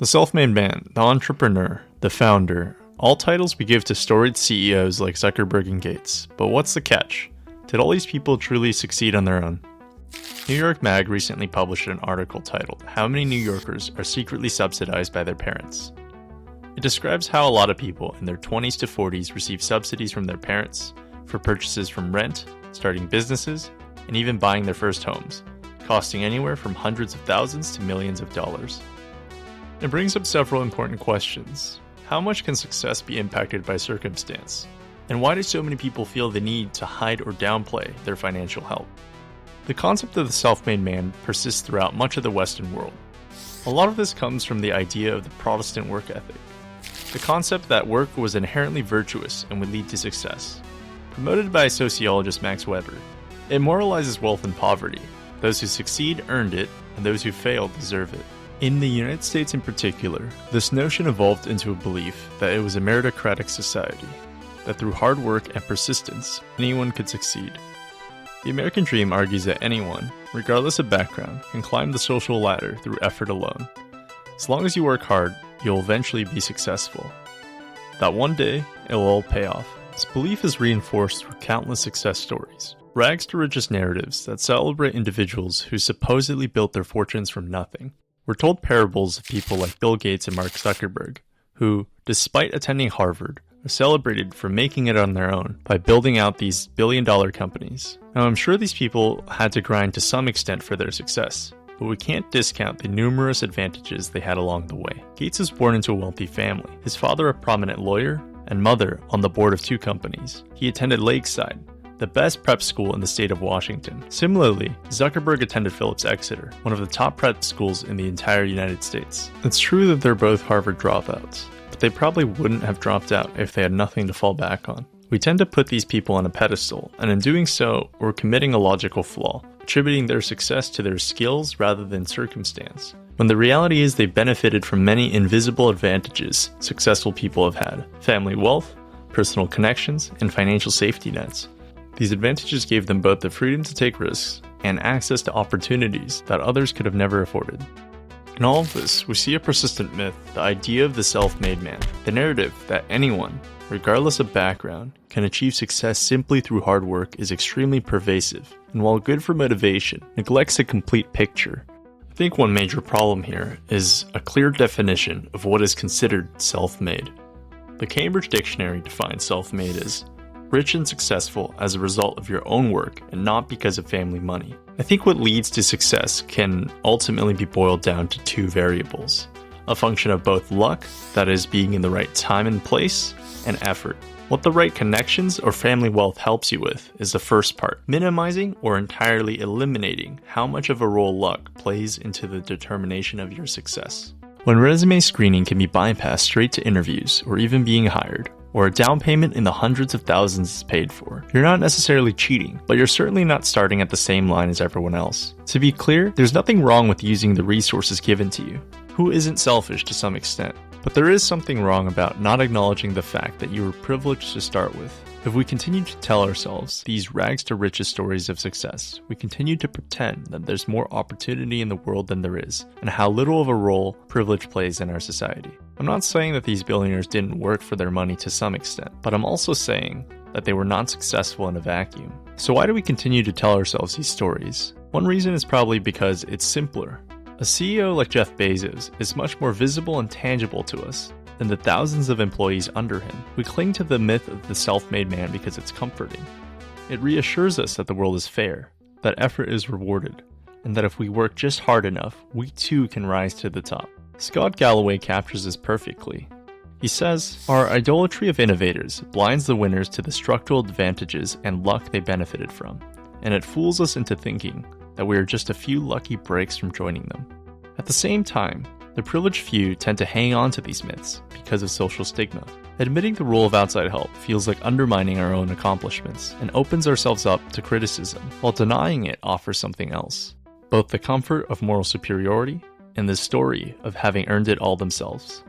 The self-made man, the entrepreneur, the founder, all titles we give to storied CEOs like Zuckerberg and Gates. But what's the catch? Did all these people truly succeed on their own? New York Mag recently published an article titled, "How Many New Yorkers Are Secretly Subsidized by Their Parents?" It describes how a lot of people in their 20s to 40s receive subsidies from their parents for purchases from rent, starting businesses, and even buying their first homes, costing anywhere from hundreds of thousands to millions of dollars. It brings up several important questions. How much can success be impacted by circumstance? And why do so many people feel the need to hide or downplay their financial health? The concept of the self-made man persists throughout much of the Western world. A lot of this comes from the idea of the Protestant work ethic. The concept that work was inherently virtuous and would lead to success. Promoted by sociologist Max Weber, it moralizes wealth and poverty. Those who succeed earned it, and those who fail deserve it. In the United States in particular, this notion evolved into a belief that it was a meritocratic society, that through hard work and persistence, anyone could succeed. The American dream argues that anyone, regardless of background, can climb the social ladder through effort alone. As long as you work hard, you'll eventually be successful. That one day, it'll all pay off. This belief is reinforced through countless success stories. Rags to riches narratives that celebrate individuals who supposedly built their fortunes from nothing. We're told parables of people like Bill Gates and Mark Zuckerberg, who, despite attending Harvard, are celebrated for making it on their own by building out these billion-dollar companies. Now, I'm sure these people had to grind to some extent for their success, but we can't discount the numerous advantages they had along the way. Gates was born into a wealthy family, his father a prominent lawyer, and mother on the board of 2 companies. He attended Lakeside, the best prep school in the state of Washington. Similarly, Zuckerberg attended Phillips Exeter, one of the top prep schools in the entire United States. It's true that they're both Harvard dropouts, but they probably wouldn't have dropped out if they had nothing to fall back on. We tend to put these people on a pedestal, and in doing so, we're committing a logical flaw, attributing their success to their skills rather than circumstance, when the reality is they've benefited from many invisible advantages successful people have had: family wealth, personal connections, and financial safety nets. These advantages gave them both the freedom to take risks and access to opportunities that others could have never afforded. In all of this, we see a persistent myth, the idea of the self-made man, the narrative that anyone, regardless of background, can achieve success simply through hard work is extremely pervasive, and while good for motivation, neglects a complete picture. I think one major problem here is a clear definition of what is considered self-made. The Cambridge Dictionary defines self-made as rich and successful as a result of your own work and not because of family money. I think what leads to success can ultimately be boiled down to 2 variables: a function of both luck, that is being in the right time and place, and effort. What the right connections or family wealth helps you with is the first part, minimizing or entirely eliminating how much of a role luck plays into the determination of your success. When resume screening can be bypassed straight to interviews or even being hired, or a down payment in the hundreds of thousands is paid for, you're not necessarily cheating, but you're certainly not starting at the same line as everyone else. To be clear, there's nothing wrong with using the resources given to you. Who isn't selfish to some extent? But there is something wrong about not acknowledging the fact that you were privileged to start with. If we continue to tell ourselves these rags to riches stories of success, we continue to pretend that there's more opportunity in the world than there is, and how little of a role privilege plays in our society. I'm not saying that these billionaires didn't work for their money to some extent, but I'm also saying that they were not successful in a vacuum. So why do we continue to tell ourselves these stories? One reason is probably because it's simpler. A CEO like Jeff Bezos is much more visible and tangible to us than the thousands of employees under him. We cling to the myth of the self-made man because it's comforting. It reassures us that the world is fair, that effort is rewarded, and that if we work just hard enough, we too can rise to the top. Scott Galloway captures this perfectly. He says, "Our idolatry of innovators blinds the winners to the structural advantages and luck they benefited from, and it fools us into thinking that we are just a few lucky breaks from joining them." At the same time, the privileged few tend to hang on to these myths because of social stigma. Admitting the role of outside help feels like undermining our own accomplishments and opens ourselves up to criticism, while denying it offers something else: both the comfort of moral superiority and the story of having earned it all themselves.